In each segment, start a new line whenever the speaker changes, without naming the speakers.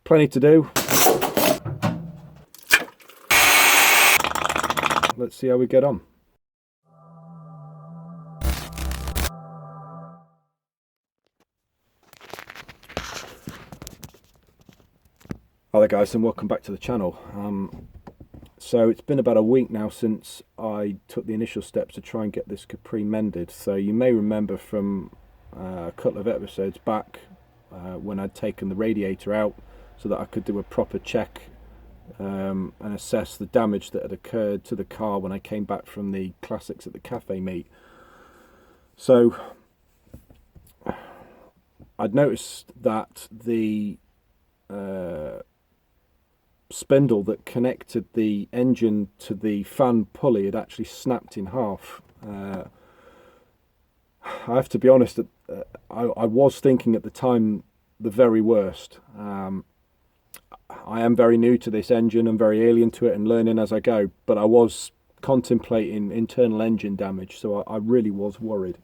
plenty to do. Let's see how we get on. Hi there guys, and welcome back to the channel. So it's been about a week now since I took the initial steps to try and get this Capri mended. So you may remember from a couple of episodes back when I'd taken the radiator out so that I could do a proper check and assess the damage that had occurred to the car when I came back from the Classics at the Cafe meet. So I'd noticed that the spindle that connected the engine to the fan pulley had actually snapped in half. I have to be honest, I was thinking at the time the very worst. I am very new to this engine and very alien to it and learning as I go, but I was contemplating internal engine damage, so I really was worried.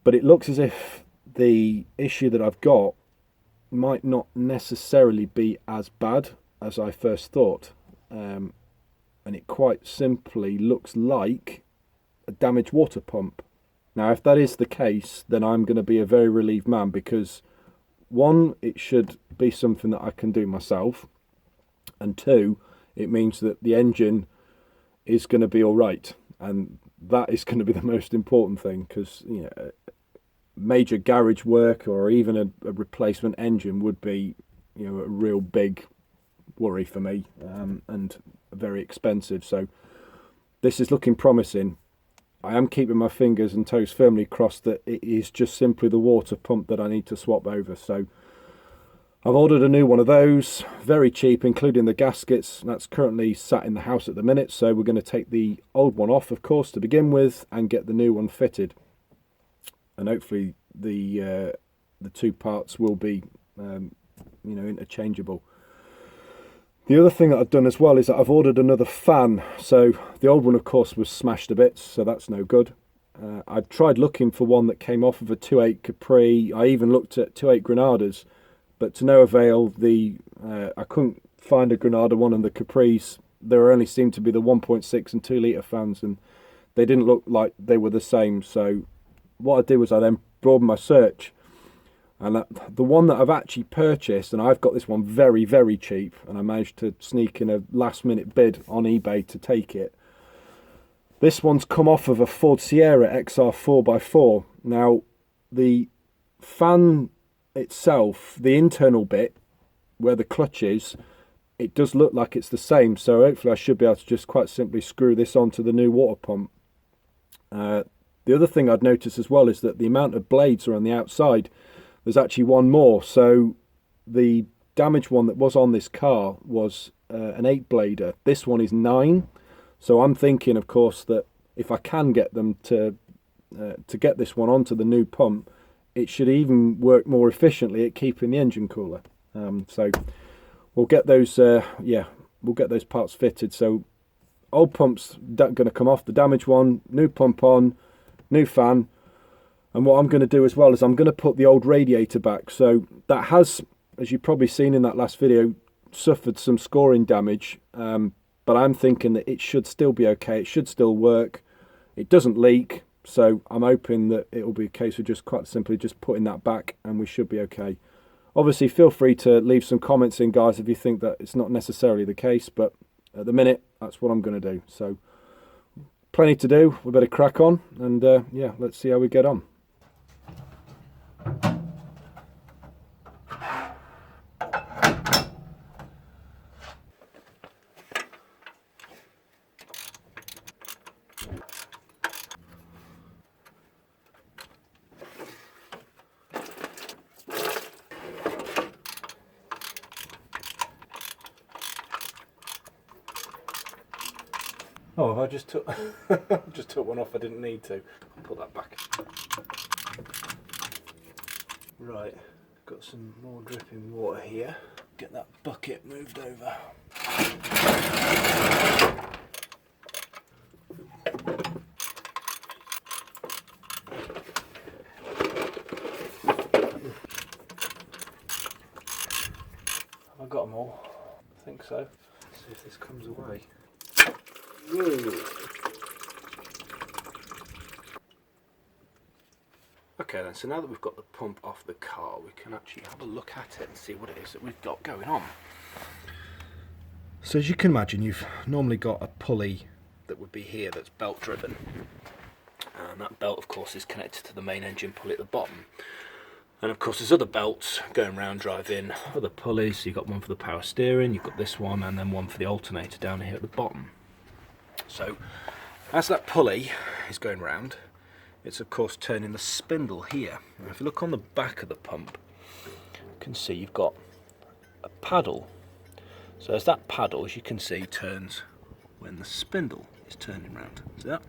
But it looks as if the issue that I've got might not necessarily be as bad as I first thought, and it quite simply looks like a damaged water pump. Now if that is the case, then I'm going to be a very relieved man, because one, it should be something that I can do myself, and two, it means that the engine is going to be all right, and that is going to be the most important thing, because you know, major garage work or even a replacement engine would be, you know, a real big worry for me, and very expensive. So this is looking promising. I am keeping my fingers and toes firmly crossed that it is just simply the water pump that I need to swap over. So I've ordered a new one of those, very cheap, including the gaskets. That's currently sat in the house at the minute, so we're going to take the old one off, of course, to begin with, and get the new one fitted. And hopefully the two parts will be you know, interchangeable. The other thing that I've done as well is that I've ordered another fan. So the old one, of course, was smashed to bits, so that's no good. I've tried looking for one that came off of a 2.8 Capri. I even looked at 2.8 Granadas, but to no avail. I couldn't find a Granada one, and the Capris, there only seemed to be the 1.6 and 2 litre fans, and they didn't look like they were the same. So what I did was I then broadened my search, and the one that I've actually purchased, and I've got this one very, very cheap, and I managed to sneak in a last minute bid on eBay to take it. This one's come off of a Ford Sierra XR 4x4. Now the fan itself, the internal bit where the clutch is, it does look like it's the same, so hopefully I should be able to just quite simply screw this onto the new water pump. The other thing I'd noticed as well is that the amount of blades are on the outside. There's actually one more. So the damaged one that was on this car was an 8-blader. This one is 9. So I'm thinking, of course, that if I can get them to get this one onto the new pump, it should even work more efficiently at keeping the engine cooler. So we'll get those. We'll get those parts fitted. So old pump's going to come off, the damaged one, new pump on, new fan. And what I'm going to do as well is I'm going to put the old radiator back. So that has, as you've probably seen in that last video, suffered some scoring damage, but I'm thinking that it should still be okay. It should still work. It doesn't leak, so I'm hoping that it will be a case of just quite simply just putting that back, and we should be okay. Obviously feel free to leave some comments in, guys, if you think that it's not necessarily the case, but at the minute that's what I'm going to do. So plenty to do. We better crack on, and yeah, let's see how we get on. Oh, I just took just took one off. I didn't need to. I'll put that back. Right, got some more dripping water here. Get that bucket moved over. I got them all? I think so. Let's see if this comes away. Whoa. Okay then, so now that we've got the pump off the car, we can actually have a look at it and see what it is that we've got going on. So as you can imagine, you've normally got a pulley that would be here that's belt driven. And that belt of course is connected to the main engine pulley at the bottom. And of course there's other belts going around driving, other pulleys. So you've got one for the power steering, you've got this one, and then one for the alternator down here at the bottom. So as that pulley is going round, it's of course turning the spindle here. Now if you look on the back of the pump, you can see you've got a paddle. So as that paddle, as you can see, turns when the spindle is turning round. See that?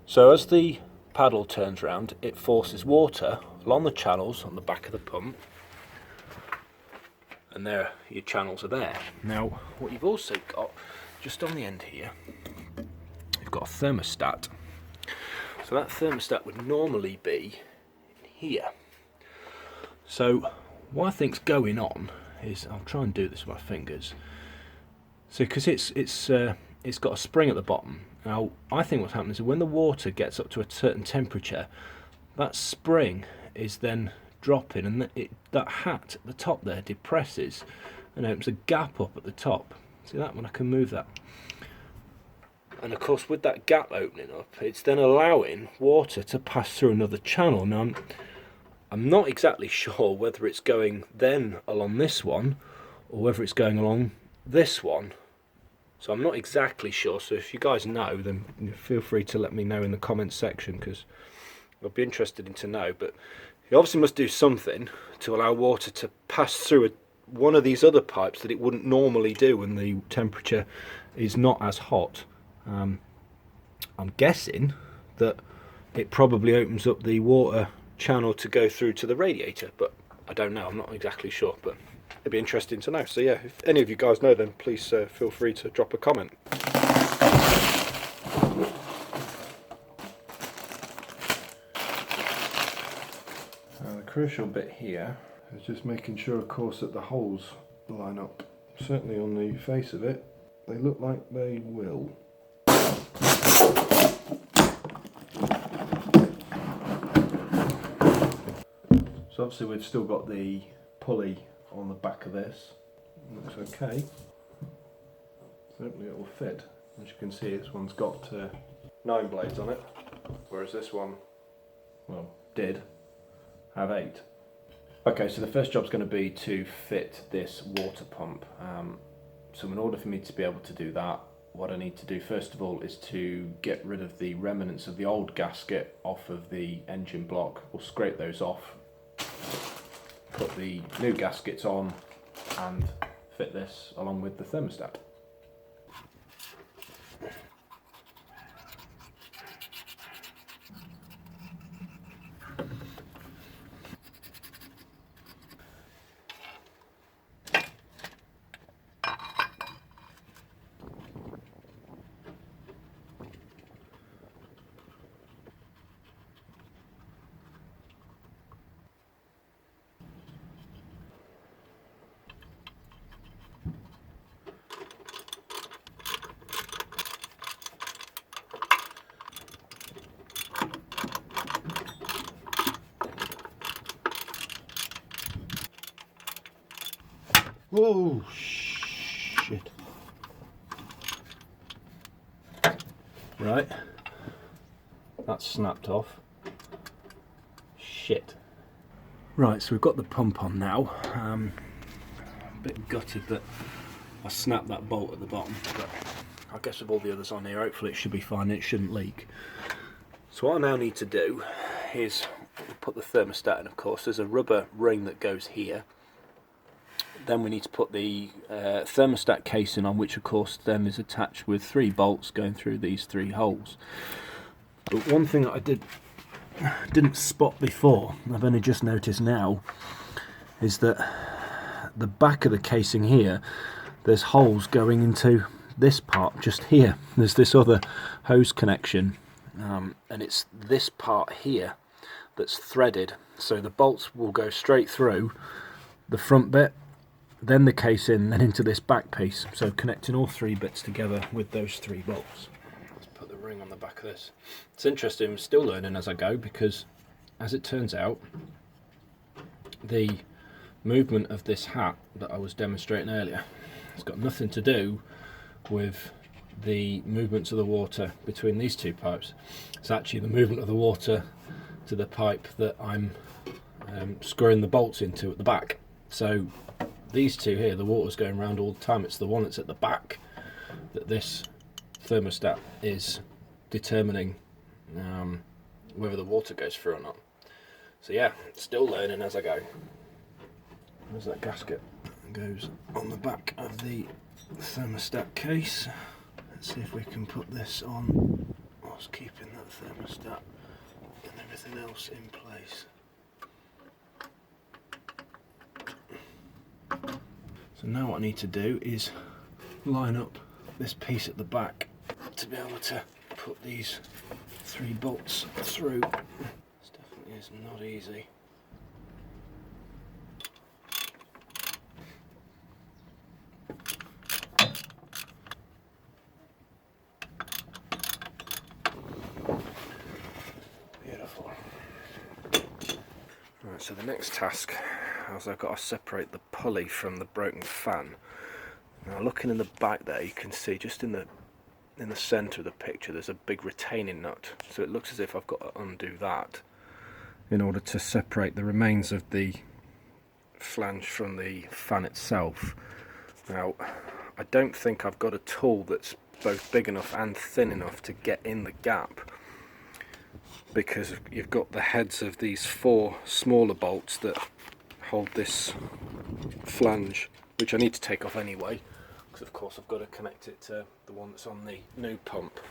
So as the paddle turns round, it forces water along the channels on the back of the pump, and there your channels are there. Now what you've also got just on the end here, you've got a thermostat. So that thermostat would normally be in here. So what I think's going on is, I'll try and do this with my fingers. So because it's got a spring at the bottom. Now I think what's happening is when the water gets up to a certain temperature, that spring is then dropping, and that hat at the top there depresses and opens a gap up at the top. See that when I can move that? And of course with that gap opening up, it's then allowing water to pass through another channel. Now I'm not exactly sure whether it's going then along this one or whether it's going along this one. So I'm not exactly sure. So if you guys know, then feel free to let me know in the comments section, because I'll be interested to know. But you obviously must do something to allow water to pass through one of these other pipes that it wouldn't normally do when the temperature is not as hot. I'm guessing that it probably opens up the water channel to go through to the radiator, but I don't know, I'm not exactly sure, but it'd be interesting to know. So yeah, if any of you guys know, then please feel free to drop a comment. Now the crucial bit here is just making sure of course that the holes line up. Certainly on the face of it, they look like they will. So obviously we've still got the pulley on the back of this. Looks okay. Hopefully it will fit. As you can see, this one's got 9 blades on it, whereas this one, well, did have 8. Okay, so the first job's going to be to fit this water pump. So in order for me to be able to do that, what I need to do first of all is to get rid of the remnants of the old gasket off of the engine block. We'll scrape those off, put the new gaskets on, and fit this along with the thermostat. Whoa, shit. Right, that's snapped off. Shit. Right, so we've got the pump on now. A bit gutted that I snapped that bolt at the bottom, but I guess with all the others on here, hopefully it should be fine, it shouldn't leak. So what I now need to do is put the thermostat in, of course. There's a rubber ring that goes here. Then we need to put the thermostat casing on, which of course then is attached with 3 bolts going through these 3 holes. But one thing that I didn't spot before, I've only just noticed now, is that the back of the casing here, there's holes going into this part just here. There's this other hose connection, and it's this part here that's threaded, so the bolts will go straight through the front bit, then the case in, then into this back piece. So connecting all three bits together with those three bolts. Let's put the ring on the back of this. It's interesting, I'm still learning as I go, because as it turns out, the movement of this hat that I was demonstrating earlier, it's got nothing to do with the movements of the water between these two pipes. It's actually the movement of the water to the pipe that I'm screwing the bolts into at the back. So these two here, the water's going around all the time. It's the one that's at the back that this thermostat is determining whether the water goes through or not. So yeah, still learning as I go. There's that gasket that goes on the back of the thermostat case. Let's see if we can put this on whilst keeping that thermostat and everything else in place. So now what I need to do is line up this piece at the back to be able to put these three bolts through. This definitely is not easy. Beautiful. Right, so the next task is I've got to separate the pulley from the broken fan. Now looking in the back there, you can see just in the centre of the picture there's a big retaining nut, so it looks as if I've got to undo that in order to separate the remains of the flange from the fan itself. Now I don't think I've got a tool that's both big enough and thin enough to get in the gap, because you've got the heads of these four smaller bolts that hold this flange, which I need to take off anyway, because of course I've got to connect it to the one that's on the new pump.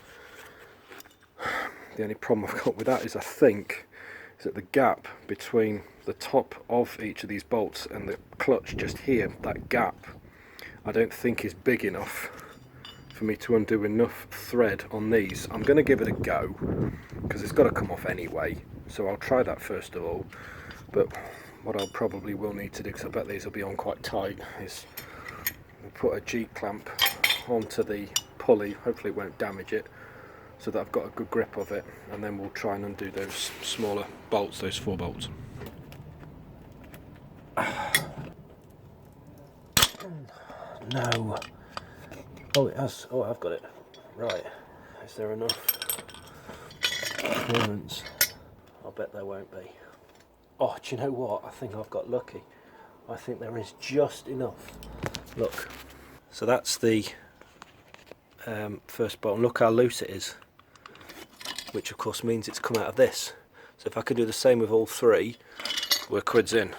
The only problem I've got with that is, I think, is that the gap between the top of each of these bolts and the clutch just here, that gap, I don't think is big enough for me to undo enough thread on these. I'm going to give it a go, because it's got to come off anyway, so I'll try that first of all. But what I probably will need to do, because I bet these will be on quite tight, is put a G-clamp onto the pulley, hopefully it won't damage it, so that I've got a good grip of it, and then we'll try and undo those smaller bolts, those 4 bolts. No. Oh, it has. Oh, I've got it. Right. Is there enough clearance? I bet there won't be. Oh, do you know what? I think I've got lucky. I think there is just enough. Look. So that's the first bolt. And look how loose it is. Which of course means it's come out of this. So if I could do the same with all 3, we're quids in.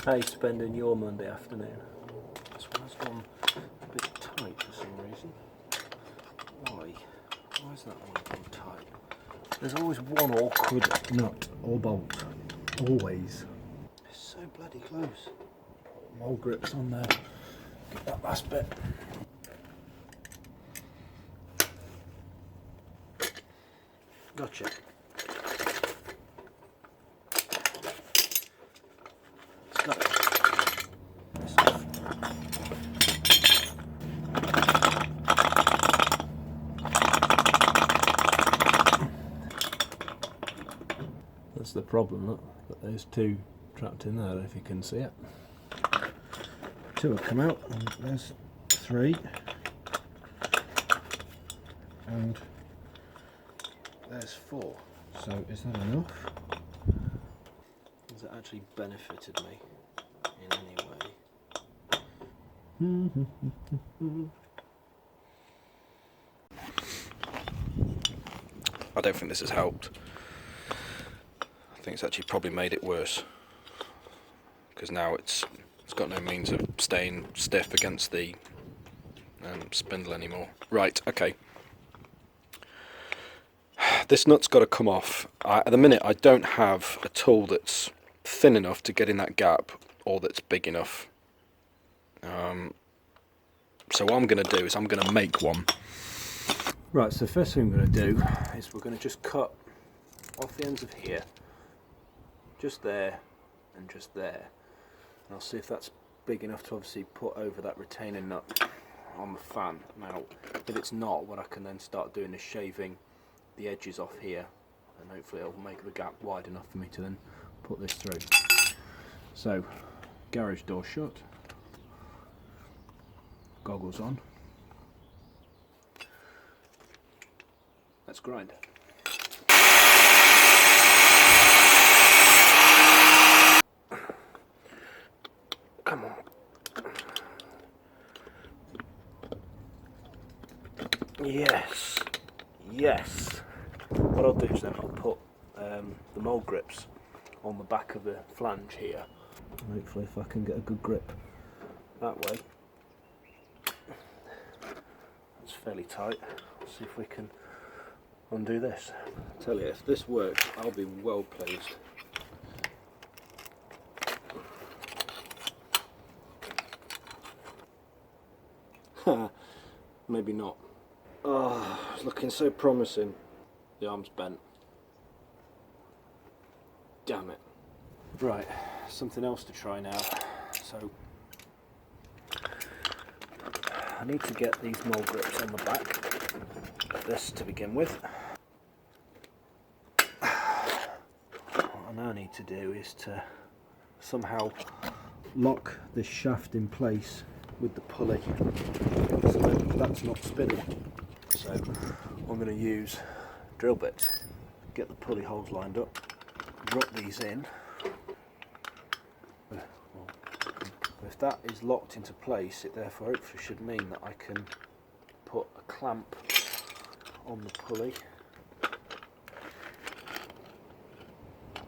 How are you spending your Monday afternoon? This one's gone a bit tight for some reason. Why? Why is that one gone tight? There's always one awkward nut or bolt. Always. It's so bloody close. Mole grips on there. Get that last bit. Gotcha. Got it. This off. That's the problem, look. Got those 2 trapped in there, I don't know if you can see it. 2 have come out, and there's 3. And there's 4. So is that enough? Has it actually benefited me in any way? I don't think this has helped. I think it's actually probably made it worse, because now it's got no means of staying stiff against the spindle anymore. Right, okay. This nut's got to come off. At the minute I don't have a tool that's thin enough to get in that gap, or that's big enough. So what I'm going to do is I'm going to make one. Right, so the first thing I'm going to do is we're going to just cut off the ends of here, just there and just there. And I'll see if that's big enough to obviously put over that retaining nut on the fan. Now, if it's not, what I can then start doing is shaving the edges off here, and hopefully it'll make the gap wide enough for me to then put this through. So, garage door shut, goggles on, let's grind. Come on. Yes, yes. What I'll do is then I'll put the mould grips on the back of the flange here. Hopefully if I can get a good grip that way. It's fairly tight. Let's see if we can undo this. I tell you, if this works, I'll be well pleased. Maybe not. Oh, it's looking so promising. The arm's bent. Damn it. Right, something else to try now. So, I need to get these mould grips on the back of this to begin with. What I now need to do is to somehow lock this shaft in place with the pulley so that that's not spinning. So I'm going to use drill bits, get the pulley holes lined up, drop these in. If that is locked into place, it therefore hopefully should mean that I can put a clamp on the pulley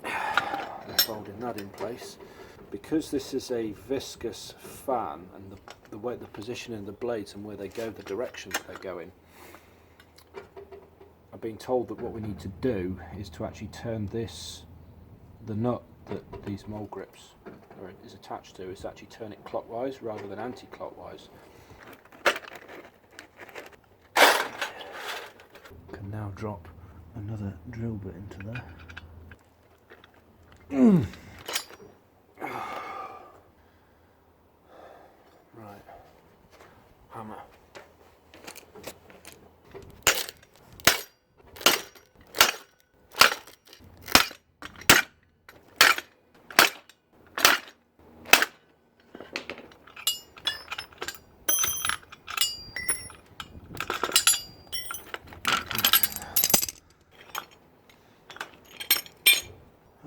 and folding that in place. Because this is a viscous fan, and the way the position of the blades and where they go, the directions they're going, I've been told that what we need to do is to actually turn the nut that these mould grips is attached to, is actually turn it clockwise rather than anti-clockwise. Can now drop another drill bit into there. Right, hammer.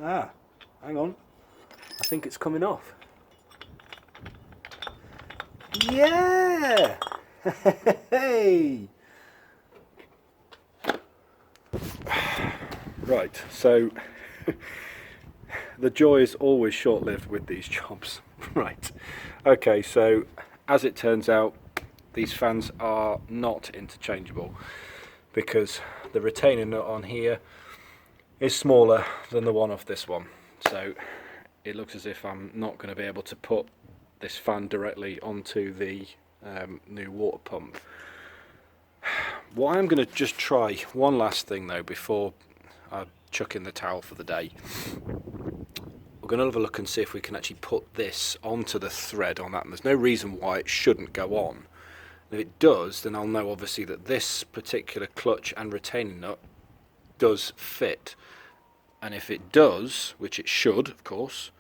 Ah, hang on. I think it's coming off. Yeah! Hey! Right, so the joy is always short-lived with these jobs. Right, okay, so as it turns out, these fans are not interchangeable because the retaining nut on here is smaller than the one off this one, so it looks as if I'm not going to be able to put this fan directly onto the new water pump. What I'm going to just try one last thing though before I chuck in the towel for the day. We're going to have a look and see if we can actually put this onto the thread on that, and there's no reason why it shouldn't go on. And if it does, then I'll know obviously that this particular clutch and retaining nut does fit. And if it does, which it should of course,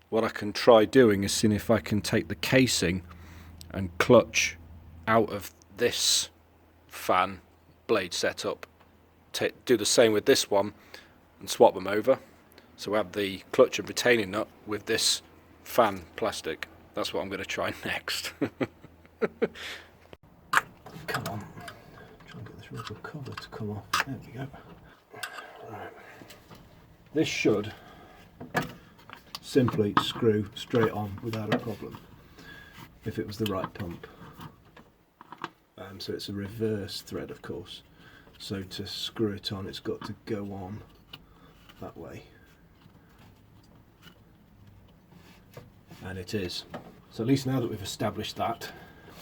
what I can try doing is seeing if I can take the casing and clutch out of this fan blade setup, do the same with this one and swap them over, so we have the clutch and retaining nut with this fan plastic. That's what I'm going to try next. Come on, try and get this rubber cover to come off. There we go. Right. This should simply screw straight on without a problem if it was the right pump. So it's a reverse thread of course, so to screw it on it's got to go on that way, and it is. So at least now that we've established that,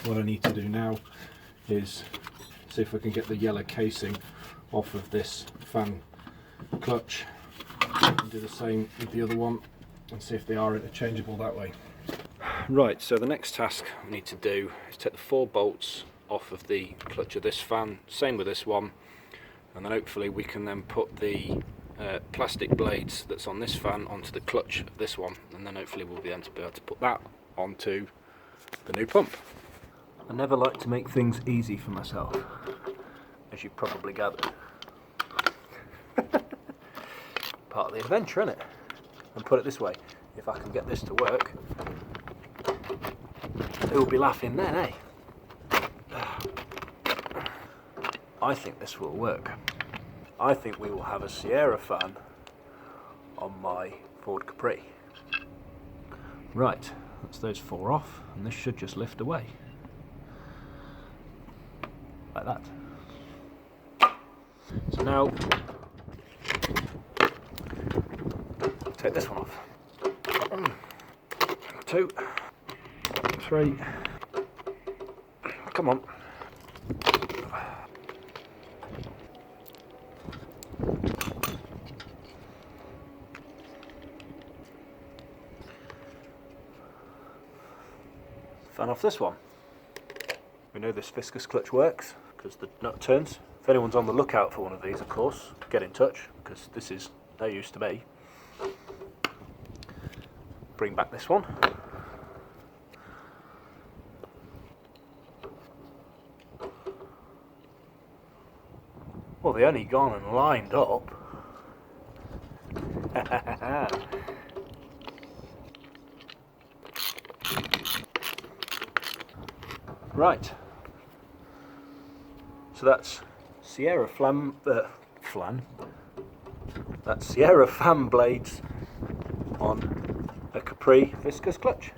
what I need to do now is see if I can get the yellow casing off of this fan clutch and do the same with the other one and see if they are interchangeable that way. Right, so the next task we need to do is take the 4 bolts off of the clutch of this fan, same with this one, and then hopefully we can then put the plastic blades that's on this fan onto the clutch of this one, and then hopefully we'll be able to put that onto the new pump. I never like to make things easy for myself, as you've probably gathered. Part of the adventure, isn't it? And put it this way, if I can get this to work, who'll be laughing then, eh? I think this will work. I think we will have a Sierra fan on my Ford Capri. Right, that's those 4 off, and this should just lift away. Like that. So now, take this one off. 2, 3, come on. Fan off this one. We know this viscous clutch works because the nut turns. If anyone's on the lookout for one of these, of course, get in touch because this is no use to me. Bring back this one. Well, they only gone and lined up. Right. So that's Sierra That's Sierra fan blades on a Capri viscous clutch.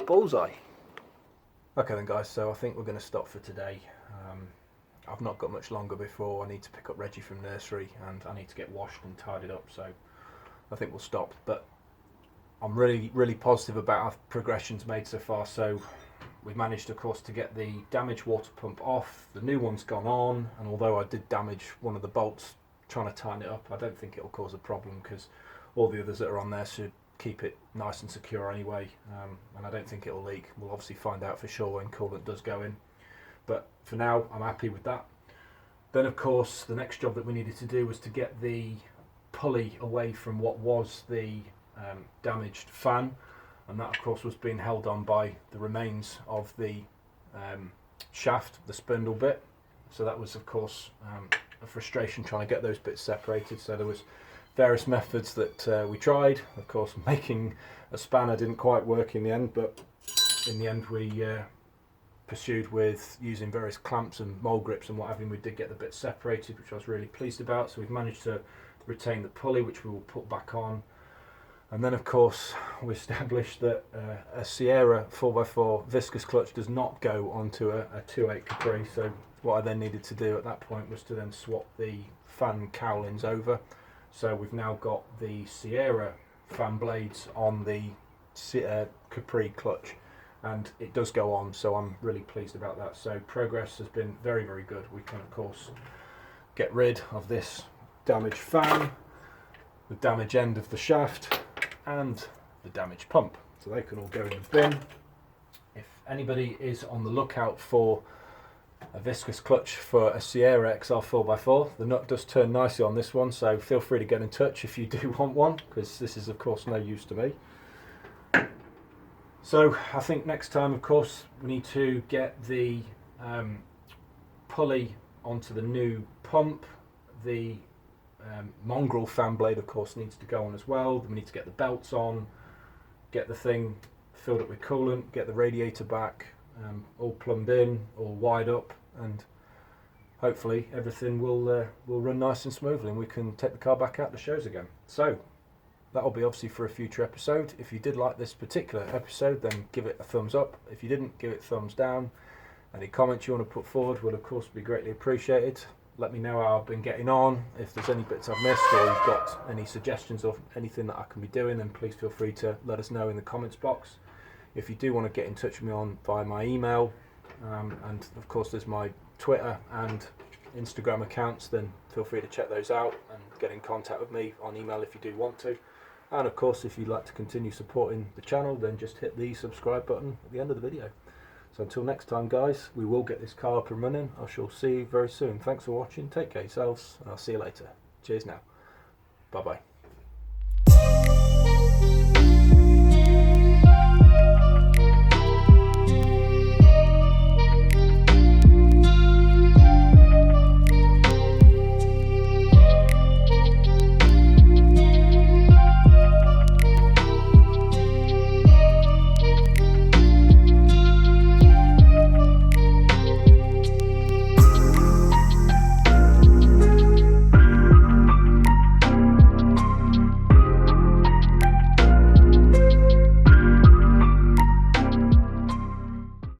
Bullseye. Okay then guys, so I think we're going to stop for today. I've not got much longer before I need to pick up Reggie from nursery and I need to get washed and tidied up, so I think we'll stop. But I'm really positive about our progressions made so far. So we've managed, of course, to get the damaged water pump off. The new one's gone on, and although I did damage one of the bolts trying to tighten it up, I don't think it'll cause a problem because all the others that are on there should keep it nice and secure anyway, and I don't think it'll leak. We'll obviously find out for sure when coolant does go in, but for now I'm happy with that. Then of course the next job that we needed to do was to get the pulley away from what was the damaged fan, and that of course was being held on by the remains of the shaft, the spindle bit. So that was of course a frustration trying to get those bits separated. So there was various methods that we tried. Of course, making a spanner didn't quite work in the end, but in the end we pursued with using various clamps and mole grips and what have you. We did get the bits separated, which I was really pleased about. So we've managed to retain the pulley, which we will put back on. And then of course we established that a Sierra 4x4 viscous clutch does not go onto a 2.8 Capri. So what I then needed to do at that point was to then swap the fan cowlings over. So we've now got the Sierra fan blades on the Capri clutch, and it does go on, so I'm really pleased about that. So progress has been very good. We can of course get rid of this damaged fan, the damaged end of the shaft, and the damaged pump, so they can all go in the bin. If anybody is on the lookout for a viscous clutch for a Sierra XR 4x4, the nut does turn nicely on this one, so feel free to get in touch if you do want one, because this is of course no use to me. So I think next time of course we need to get the pulley onto the new pump. The mongrel fan blade of course needs to go on as well. We need to get the belts on, get the thing filled up with coolant, get the radiator back, all plumbed in, all wired up, and hopefully everything will run nice and smoothly and we can take the car back out to shows again. So that'll be obviously for a future episode. If you did like this particular episode, then give it a thumbs up. If you didn't, give it a thumbs down. Any comments you want to put forward will of course be greatly appreciated. Let me know how I've been getting on. If there's any bits I've missed or you've got any suggestions of anything that I can be doing, then please feel free to let us know in the comments box. If you do want to get in touch with me via my email, and of course there's my Twitter and Instagram accounts, then feel free to check those out and get in contact with me on email if you do want to. And of course, if you'd like to continue supporting the channel, then just hit the subscribe button at the end of the video. So until next time, guys, we will get this car up and running. I shall see you very soon. Thanks for watching. Take care of yourselves, and I'll see you later. Cheers now. Bye bye.